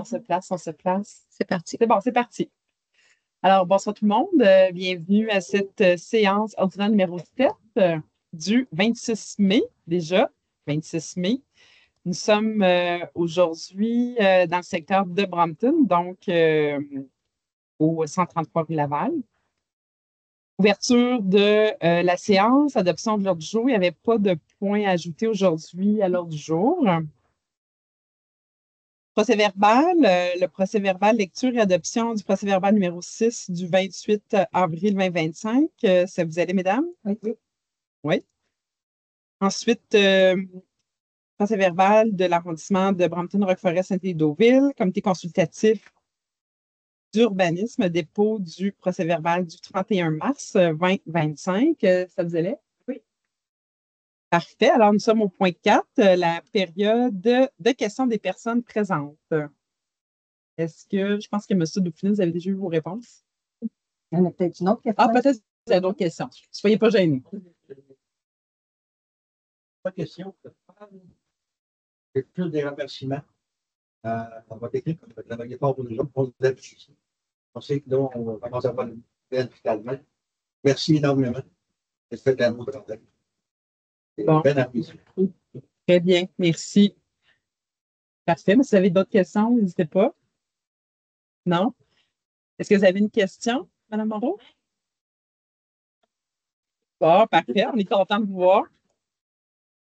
On se place, on se place. C'est parti. C'est bon, c'est parti. Alors, bonsoir tout le monde. Bienvenue à cette séance ordinaire numéro 7 du 26 mai, déjà, 26 mai. Nous sommes aujourd'hui dans le secteur de Brampton, donc au 133 rue Laval. Ouverture de la séance, adoption de l'ordre du jour. Il n'y avait pas de point ajouté aujourd'hui à l'ordre du jour. Procès-verbal, le procès-verbal, lecture et adoption du procès-verbal numéro 6 du 28 avril 2025. Ça vous allait, mesdames? Oui. Oui. Ensuite, procès-verbal de l'arrondissement de Brampton-Roqueforest-Saint-Élie-Deauville, comité consultatif d'urbanisme, dépôt du procès-verbal du 31 mars 2025. Ça vous allait? Oui. Parfait. Alors, nous sommes au point 4, la période de questions des personnes présentes. Est-ce que, je pense que M. Dauphiné, vous avez déjà eu vos réponses? Il y en a peut-être une autre question. Ah, peut-être que vous avez d'autres questions. Soyez pas gênés. Pas de question. C'est plus des remerciements à votre équipe qui a travaillé fort pour nous autres, pour nous apprécier. On sait que là, on commence à avoir une belle finalement. Merci énormément. C'est fait un beau travail. Bon. Bien apprécié. Très bien, merci. Parfait. Mais si vous avez d'autres questions, n'hésitez pas. Non? Est-ce que vous avez une question, Mme Moreau? Bon, parfait. On est content de vous voir.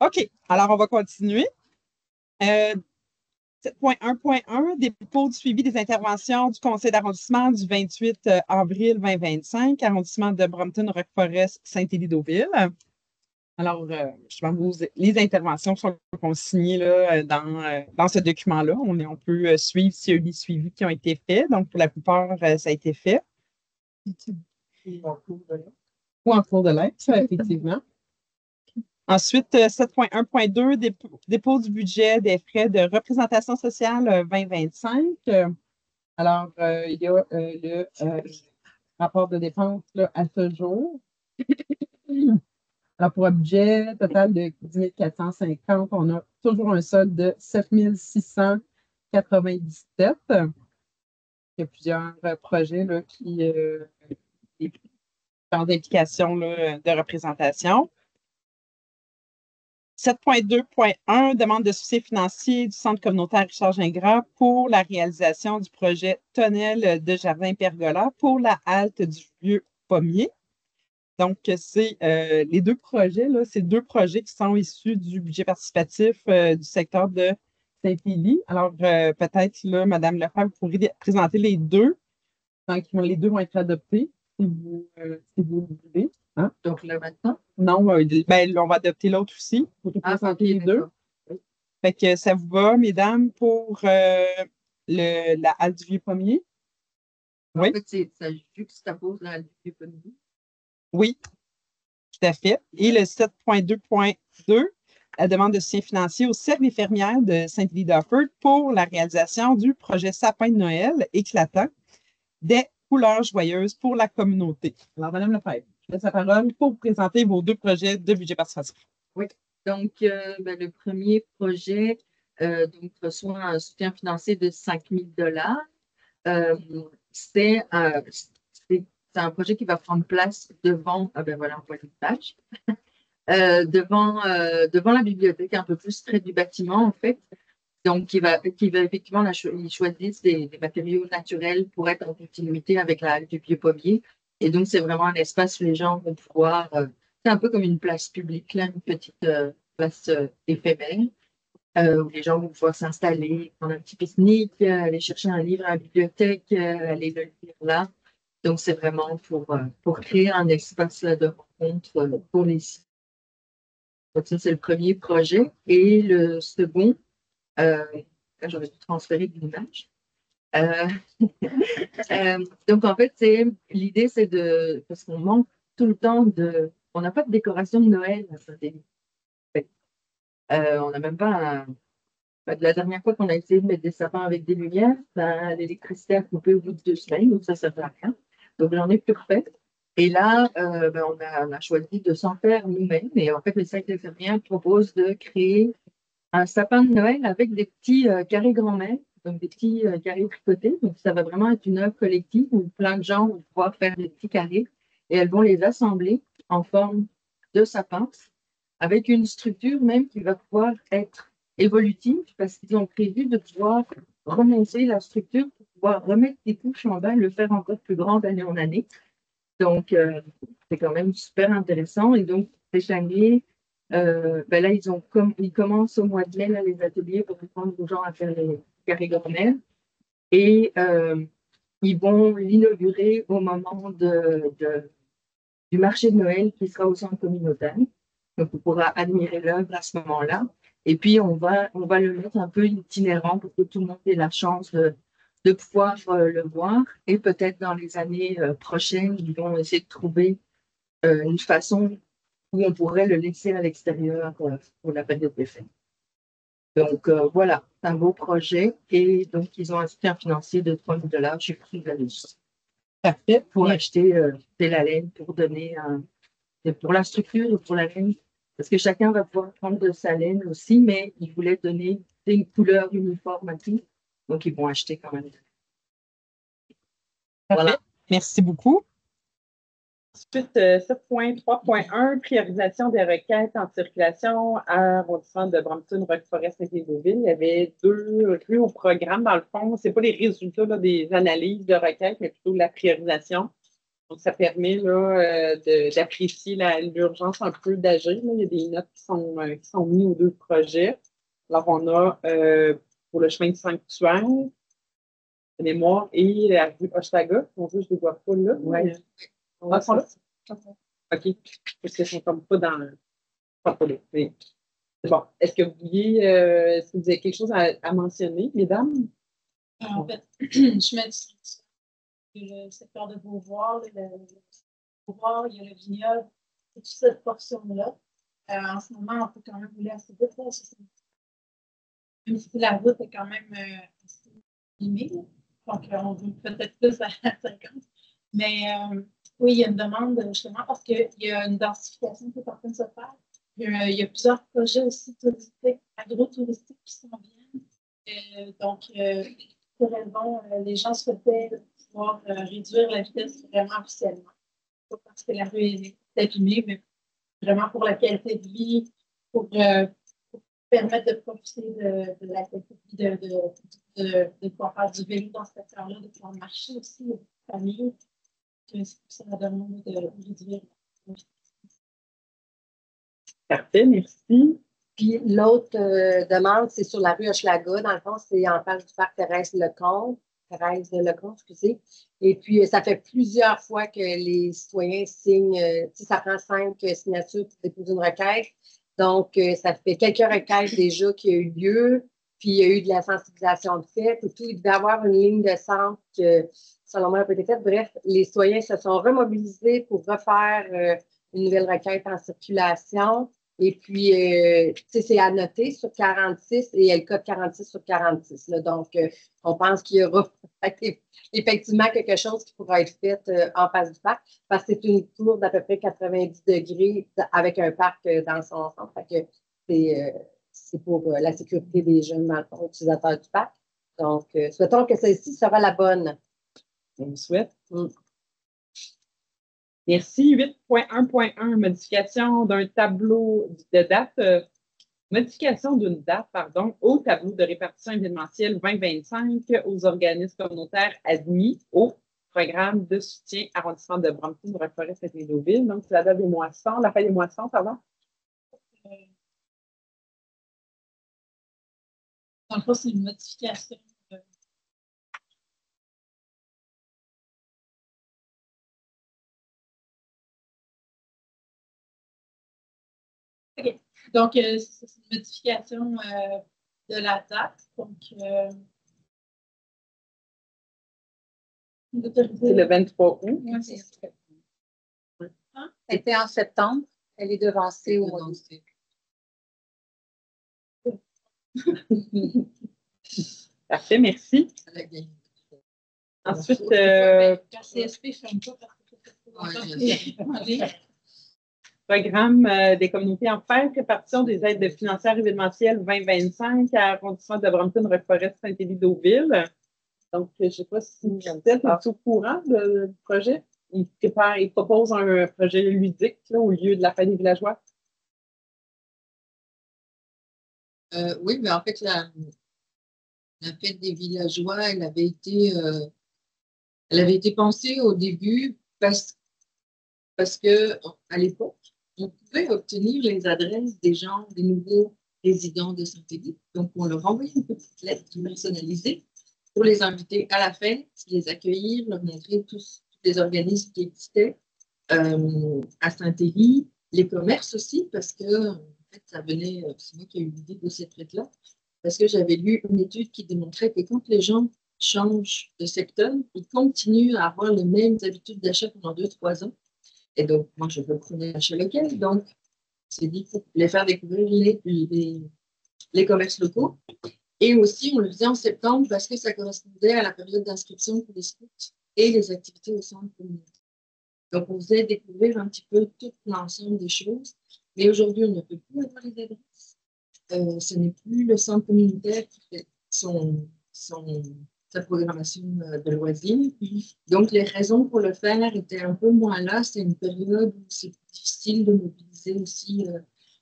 OK. Alors, on va continuer. 7.1.1, dépôt du suivi des interventions du conseil d'arrondissement du 28 avril 2025, arrondissement de Brampton-Roqueforest-Saint-Élie-Deauville. Alors, justement, les interventions sont consignées là, dans ce document-là. On peut suivre s'il y a eu des suivis qui ont été faits. Donc, pour la plupart, ça a été fait. Ou en cours de lettre, effectivement. Ensuite, 7.1.2, dépôt du budget des frais de représentation sociale 2025. Alors, il y a le rapport de dépenses là, à ce jour. Alors, pour un budget total de 10 450, on a toujours un solde de 7 697. Il y a plusieurs projets là, dans d'implications de représentation. 7.2.1, demande de soutien financier du Centre communautaire Richard Gingras pour la réalisation du projet Tonnelle de Jardin Pergola pour la halte du Vieux Pommier. Donc, c'est les deux projets, là, c'est deux projets qui sont issus du budget participatif du secteur de Saint-Élie. Alors, peut-être, là, Mme Lefebvre, vous pourrez présenter les deux. Donc, les deux vont être adoptés, si vous le voulez. Hein? Donc, là, maintenant? Non, ben, on va adopter l'autre aussi. Vous pouvez présenter les deux. Fait que ça vous va, mesdames, pour la halte du Vieux-Pommier? Oui. En fait, ça juxtapose la halte du Vieux-Pommier. Oui, tout à fait. Et le 7.2.2, la demande de soutien financier au Cercle des fermières de Saint-Élie-d'Offord pour la réalisation du projet Sapin de Noël éclatant des couleurs joyeuses pour la communauté. Alors, Mme Lefebvre, je laisse la parole pour vous présenter vos deux projets de budget participatif. Oui, donc le premier projet donc, reçoit un soutien financier de 5 000 $. C'est un projet qui va prendre place devant, on voit l'image, devant la bibliothèque, un peu plus près du bâtiment, en fait. Donc, qui va effectivement, ils choisissent des matériaux naturels pour être en continuité avec la halle du Vieux-Pommier. Et donc, c'est vraiment un espace où les gens vont pouvoir, c'est un peu comme une place publique, là, une petite place éphémère, où les gens vont pouvoir s'installer, prendre un petit pique-nique, aller chercher un livre à la bibliothèque, aller le lire là. Donc, c'est vraiment pour créer un espace là, de rencontre pour les sites. Donc, ça, c'est le premier projet. Et le second, j'aurais dû transférer de l'image. Donc, en fait, l'idée, c'est parce qu'on manque tout le temps on n'a pas de décoration de Noël à Saint-Élie. On n'a même pas la dernière fois qu'on a essayé de mettre des sapins avec des lumières, l'électricité a coupé au bout de 2 semaines, donc ça ne sert à rien. Donc, j'en ai plus refait. Et là, on a choisi de s'en faire nous-mêmes. Et en fait, le Cercle des fermières propose de créer un sapin de Noël avec des petits carrés grand-mère donc des petits carrés tricotés. Donc, ça va vraiment être une œuvre collective où plein de gens vont pouvoir faire des petits carrés et elles vont les assembler en forme de sapin avec une structure même qui va pouvoir être évolutive parce qu'ils ont prévu de pouvoir remonter la structure pour pouvoir remettre des couches en bas et le faire encore plus grand d'année en année. Donc, c'est quand même super intéressant. Et donc, cette année, ben là, ils commencent au mois de mai, là, les ateliers pour apprendre aux gens à faire les carrés gourmets. Et ils vont l'inaugurer au moment du marché de Noël qui sera au centre communautaire. Donc, on pourra admirer l'œuvre à ce moment-là. Et puis, on va le mettre un peu itinérant pour que tout le monde ait la chance de pouvoir le voir. Et peut-être dans les années prochaines, ils vont essayer de trouver une façon où on pourrait le laisser à l'extérieur pour la période des fêtes. Donc, voilà, c'est un beau projet. Et donc, ils ont un soutien financier de 3 000 $. J'ai pris la liste. Parfait. Pour acheter de la laine, pour donner pour la structure et pour la laine. Parce que chacun va pouvoir prendre de sa laine aussi, mais ils voulaient donner une couleur uniforme à tout. Donc, ils vont acheter quand même. Voilà. Merci beaucoup. Ensuite, 7.3.1, priorisation des requêtes en circulation à arrondissement de Brampton, Roquefort, Saint-Léoville. Il y avait 2 rues au programme. Dans le fond, ce n'est pas les résultats là, des analyses de requêtes, mais plutôt la priorisation. Donc, ça permet d'apprécier l'urgence un peu d'agir. Il y a des notes qui sont mises aux 2 projets. Alors, on a pour le chemin du sanctuaire, de mémoire, et la rue Hochelaga. Je ne les vois pas là. Ouais. Ils sont là? OK. Parce qu'ils ne sont comme pas dans le. Pas là. Mais... Bon. Est-ce que vous avez quelque chose à mentionner, mesdames? En fait, je mets le secteur de Beauvoir, Beauvoir, il y a le vignoble, et toute cette portion-là. En ce moment, on peut quand même rouler assez vite, là, même si la route est quand même assez limée. Donc, on veut peut-être plus à 50. Mais oui, il y a une demande justement parce qu'il y a une densification qui est en train de se faire. Il y a plusieurs projets aussi touristiques, agro-touristiques qui s'en viennent. Donc, pour raison, les gens souhaitaient pouvoir réduire la vitesse vraiment officiellement. Pas parce que la rue est abîmée, mais vraiment pour la qualité de vie, pour permettre de profiter de la qualité de vie, de pouvoir faire du vélo dans ce secteur-là, de pouvoir marcher aussi, les familles. C'est ça la demande de réduire. Parfait, merci. Puis l'autre demande, c'est sur la rue Hochelaga. Dans le fond, c'est en face du parc Thérèse Lecomte, excusez. Et puis, ça fait plusieurs fois que les citoyens signent, ça prend 5 signatures pour déposer une requête. Donc, ça fait quelques requêtes déjà qui a eu lieu. Puis, il y a eu de la sensibilisation de fait et tout. Il devait y avoir une ligne de centre que, selon moi, a été faite. Bref, les citoyens se sont remobilisés pour refaire une nouvelle requête en circulation. Et puis, c'est à noter sur 46 et elle code 46 sur 46. Là. Donc, on pense qu'il y aura effectivement quelque chose qui pourra être fait en face du parc parce que c'est une tour d'à peu près 90 degrés avec un parc dans son centre. Fait que c'est pour la sécurité des jeunes, dans le fond, utilisateurs du parc. Donc, souhaitons que celle-ci sera la bonne. On vous souhaite. Merci. 8.1.1, modification d'un tableau de date. Modification d'une date, pardon, au tableau de répartition événementielle 2025 aux organismes communautaires admis au programme de soutien arrondissement de Brampton, Roquefort, Saint-Léoville. Donc, c'est la date des moissons, la fin des moissons, pardon. Dans le fond, c'est une modification. OK. Donc, c'est une modification de la date. Donc, c'est le 23 août. Oui, c'est ça. Hein? Elle était en septembre. Elle est devancée au mois d'août. Parfait, merci. Ensuite, quand CSP ne ferme pas parce que Programme des communautés en faire répartition des aides financières événementielles 2025 à l'arrondissement de Brampton-Roqueforest Saint-Élie-Deauville. Donc, je ne sais pas si Michel est au courant du projet. Il propose un projet ludique là, au lieu de la fête des villageois. Oui, mais en fait, la fête des villageois, elle avait été pensée au début parce que à l'époque, on pouvait obtenir les adresses des gens, des nouveaux résidents de Saint-Élie. Donc, on leur envoyait une petite lettre personnalisée pour les inviter à la fête, les accueillir, leur montrer tous les organismes qui existaient à Saint-Élie, les commerces aussi, parce que en fait, ça venait, c'est moi qui ai eu l'idée de cette fête-là, parce que j'avais lu une étude qui démontrait que quand les gens changent de secteur, ils continuent à avoir les mêmes habitudes d'achat pendant 2-3 ans. Et donc, moi, je veux prendre l'achat local. Donc, c'est dit pour les faire découvrir les commerces locaux. Et aussi, on le faisait en septembre parce que ça correspondait à la période d'inscription pour les scouts et les activités au centre communautaire. Donc, on faisait découvrir un petit peu tout l'ensemble des choses. Mais aujourd'hui, on ne peut plus avoir les adresses. Ce n'est plus le centre communautaire qui fait sa programmation de loisirs. Donc, les raisons pour le faire étaient un peu moins là. C'est une période où c'est difficile de mobiliser aussi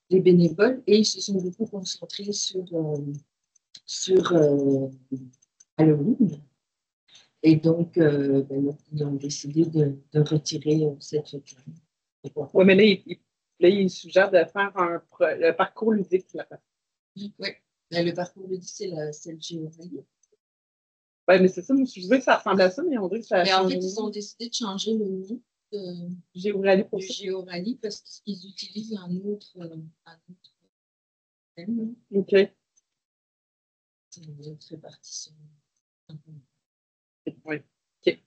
les bénévoles et ils se sont beaucoup concentrés sur Halloween. Et donc, ils ont décidé de retirer cette fête-là. Oui, mais là, il suggère de faire le parcours ludique. Là. Oui, le parcours ludique, c'est le Géoralie. Oui, mais c'est ça, je disais que ça ressemble à ça, mais on dirait que ça mais en fait, ils ont décidé de changer le nom de Géoralie parce qu'ils utilisent un autre thème. OK. C'est une autre répartition. Oui. OK.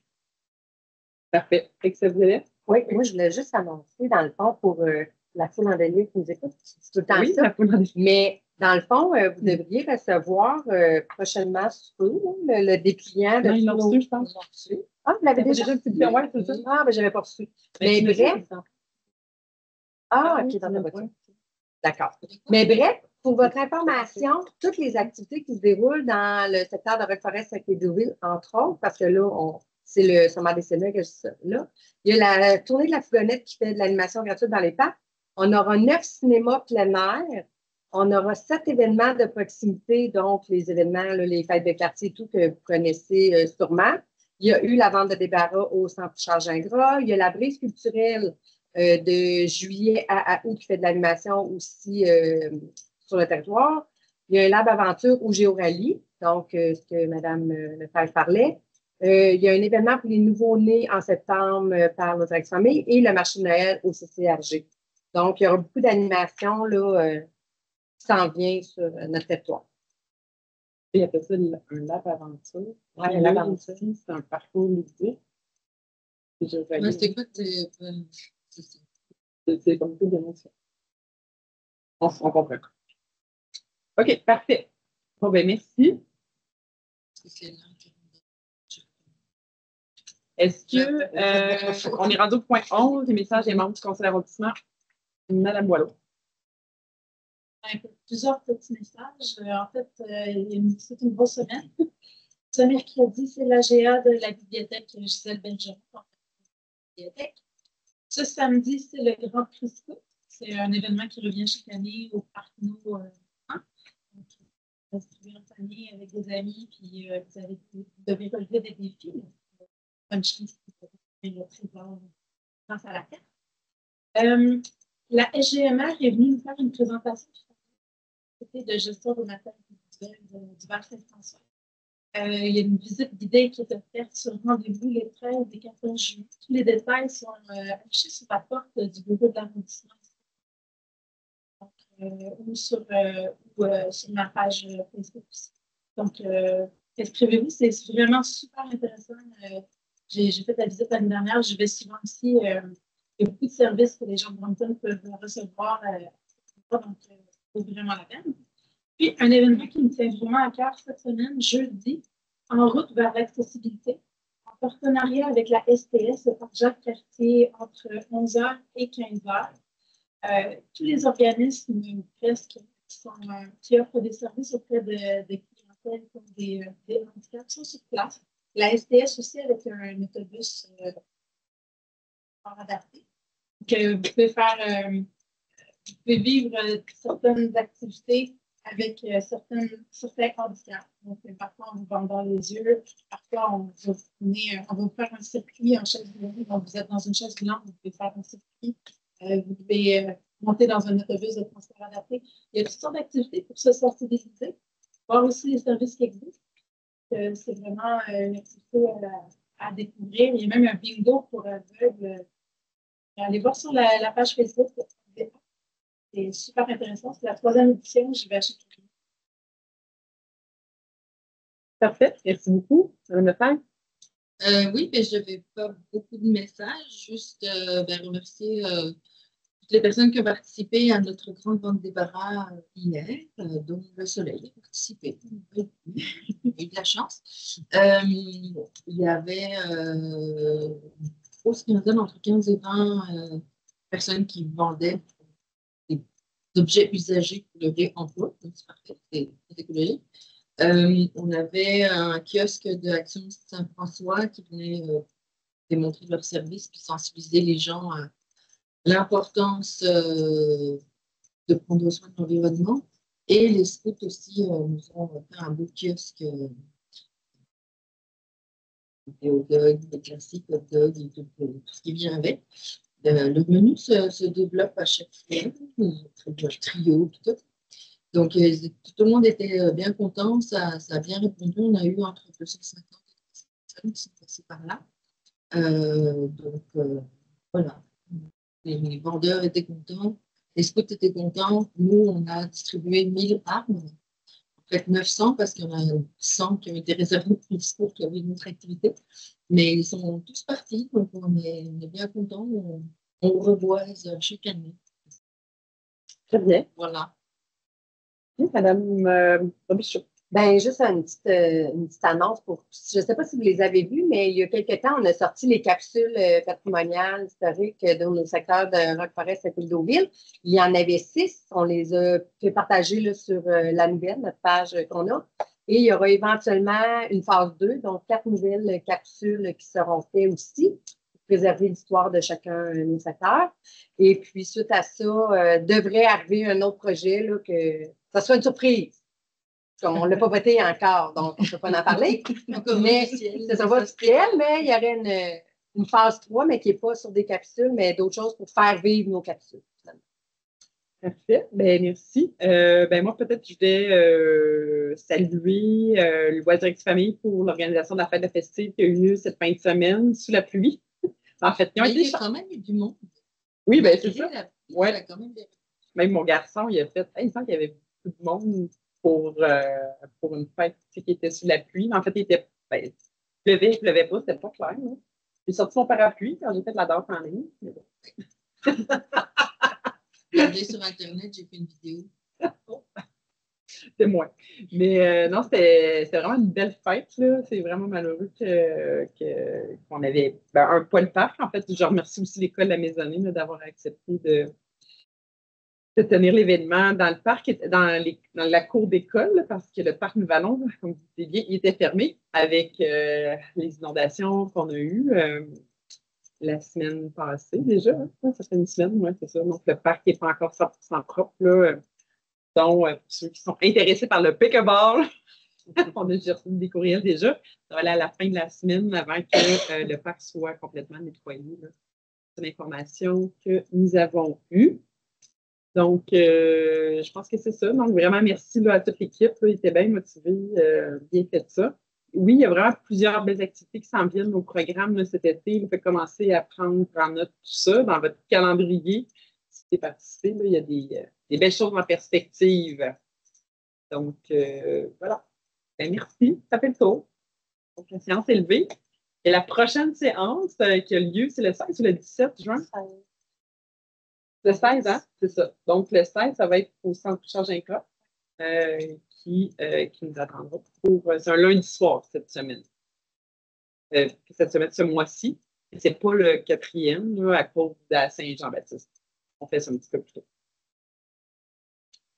Parfait. Fait que ça vous allait? Oui, moi, je voulais juste annoncer, dans le fond, pour la foule en délire qui nous écoute, c'est tout le temps Oui, ça. la foule en délire. Mais dans le fond, vous devriez recevoir prochainement le dépliant de non, ils l'ont reçu, je pense. Ah, vous l'avez déjà reçu? Oui, c'est ça. Ah, ben, je n'avais pas reçu. Mais bref. Ah, OK, dans la voiture. D'accord. Mais bref, pour votre information, toutes les activités qui se déroulent dans le secteur de Roqueforest-Saint-Élie-Deauville, entre autres, parce que là, c'est le sommet des Sénats que je suis là. Il y a la tournée de la Fougonnette qui fait de l'animation gratuite dans les parcs. On aura 9 cinémas plein air. On aura 7 événements de proximité, donc les événements, là, les fêtes de quartier, tout que vous connaissez sûrement. Il y a eu la vente de débarras au Centre Charles-Gingras. Il y a la brise culturelle de juillet à août qui fait de l'animation aussi sur le territoire. Il y a un lab aventure au Géoralie, donc ce que Mme Lefebvre parlait. Il y a un événement pour les nouveaux-nés en septembre par notre ex-famille et le marché de Noël au CCRG. Donc, il y aura beaucoup d'animations qui s'en vient sur notre territoire. Il appelle ça un lab aventure. Oui, un lab aventure. C'est un parcours ludique. C'est quoi c'est comme tout d'émotion. On comprend. OK, parfait. Bon, ben merci. Est-ce que on est rendu au point 11, les messages des membres du conseil d'arrondissement? Madame Boileau. Plusieurs petits messages. En fait, c'est une grosse semaine. Ce mercredi, c'est l'AGA de la bibliothèque Gisèle Bergeron. Ce samedi, c'est le Grand Prix Scout. C'est un événement qui revient chaque année au Parc Nou. Vous distribuez en famille avec des amis, puis vous devez relever des défis. Bonne chance pour le trésor grâce à la carte. La SGMR est venue nous faire une présentation de gestion des matières individuelles de diverses extensions. Il y a une visite guidée qui est offerte sur rendez-vous les 13 et 14 juillet. Tous les détails sont affichés sur la porte du bureau de l'arrondissement ou sur ma page Facebook aussi. Donc, inscrivez-vous, c'est vraiment super intéressant. J'ai fait la visite l'année dernière, je vais souvent aussi. Il y a beaucoup de services que les gens de Brampton peuvent recevoir. Donc, ça vaut vraiment la peine. Puis, un événement qui me tient vraiment à cœur cette semaine, jeudi, en route vers l'accessibilité, en partenariat avec la STS, le parc Jacques-Cartier, entre 11h et 15h. tous les organismes presque qui offrent des services auprès de clientèle comme des handicaps sont sur place. La STS aussi avec un autobus adapté. Que vous pouvez faire, vous pouvez vivre certaines activités avec certains handicaps. Donc, parfois, en vous bandant les yeux, parfois, on va vous faire un circuit en chaise roulante. Donc, vous êtes dans une chaise roulante, vous pouvez faire un circuit. Vous pouvez monter dans un autobus de transport adapté. Il y a toutes sortes d'activités pour se sensibiliser, voir aussi les services qui existent. C'est vraiment une activité à découvrir. Il y a même un bingo pour aveugles. Allez voir sur la page Facebook. C'est super intéressant. C'est la 3e édition. J'y vais à chaque année. Parfait. Merci beaucoup. Madame Lefebvre. Oui, mais je n'avais pas beaucoup de messages. Juste remercier toutes les personnes qui ont participé à notre grande vente de débarras hier, dont le Soleil a participé. Il a eu de la chance. Il y avait une grosse quinzaine, entre 15 et 20 personnes qui vendaient des objets usagés pour le réemploi. C'est parfait, c'est écologique. On avait un kiosque de Action Saint-François qui venait démontrer leur service puis sensibiliser les gens à l'importance de prendre soin de l'environnement. Et les scouts aussi nous ont fait un beau kiosque des hot dogs, des classiques hot dogs et tout ce qui vient avec. Le menu se développe à chaque fois, le trio et tout. Donc, tout le monde était bien content, ça a bien répondu. On a eu entre 250 et 300 personnes qui sont passées par là. Voilà. Les vendeurs étaient contents, les scouts étaient contents. Nous, on a distribué 1000 armes, en fait 900 parce qu'il y en a 100 qui ont été réservés pour les scouts qui avaient une autre activité. Mais ils sont tous partis, donc on est bien contents. On reboise chaque année. Très bien. Voilà. Madame Robichaud. Ben, juste une petite annonce pour. Je ne sais pas si vous les avez vus, mais il y a quelques temps, on a sorti les capsules patrimoniales historiques dans le secteur de Roqueforest et Deauville. Il y en avait 6. On les a fait partager là, sur la nouvelle, notre page qu'on a. Et il y aura éventuellement une phase 2, donc 4 nouvelles capsules qui seront faites aussi pour préserver l'histoire de chacun de nos secteurs. Et puis, suite à ça, devrait arriver un autre projet, là, que ça soit une surprise. On ne l'a pas voté encore, donc on ne peut pas en parler. Mais ça va officiel, mais il y aurait une phase 3, mais qui n'est pas sur des capsules, mais d'autres choses pour faire vivre nos capsules. Parfait. Ben, merci. Moi, peut-être, je vais saluer le Bois Direct Famille pour l'organisation de la fête de festive qui a eu lieu cette fin de semaine sous la pluie. En fait, ils ont été il y a quand même eu du monde. Oui, ben c'est ça. Ouais. Quand même mon garçon, il a fait. Il semble qu'il y avait beaucoup de monde pour une fête qui était sous la pluie. En fait, il pleuvait pas, c'était pas clair. Hein. J'ai sorti mon parapluie quand j'ai fait de la danse en ligne. Regardez sur Internet, j'ai fait une vidéo. C'est moi. Mais non, c'était vraiment une belle fête. C'est vraiment malheureux qu'on avait pas le parc. En fait, je remercie aussi l'école de la Maisonnée d'avoir accepté de tenir l'événement dans le parc, dans la cour d'école, parce que le parc Nous-Vallons, comme vous disiez bien, il était fermé avec les inondations qu'on a eues la semaine passée déjà. Hein? Ça fait une semaine, oui, c'est ça. Donc, le parc n'est pas encore 100% propre. Là. Donc, pour ceux qui sont intéressés par le pickleball, on a déjà reçu des courriels déjà. Ça va aller à la fin de la semaine avant que le parc soit complètement nettoyé. C'est l'information que nous avons eue. Donc, je pense que c'est ça. Donc, vraiment, merci là, à toute l'équipe. Ils étaient bien motivés, bien fait ça. Oui, il y a vraiment plusieurs belles activités qui s'en viennent au programme là, cet été. Il faut commencer à prendre en note tout ça dans votre calendrier. Si vous participez, là, il y a des belles choses en perspective. Donc, voilà. Ben, merci. Ça fait le tour. Donc, la séance est levée. Et la prochaine séance qui a lieu, c'est le 16 ou le 17 juin? Le 16, hein? C'est ça. Donc, le 16, ça va être au centre Charles Inca qui nous attendra pour. C'est un lundi soir cette semaine. Ce mois-ci. Ce n'est pas le 4e là, à cause de Saint-Jean-Baptiste. on fait ça un petit peu plus tôt.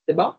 C'est bon?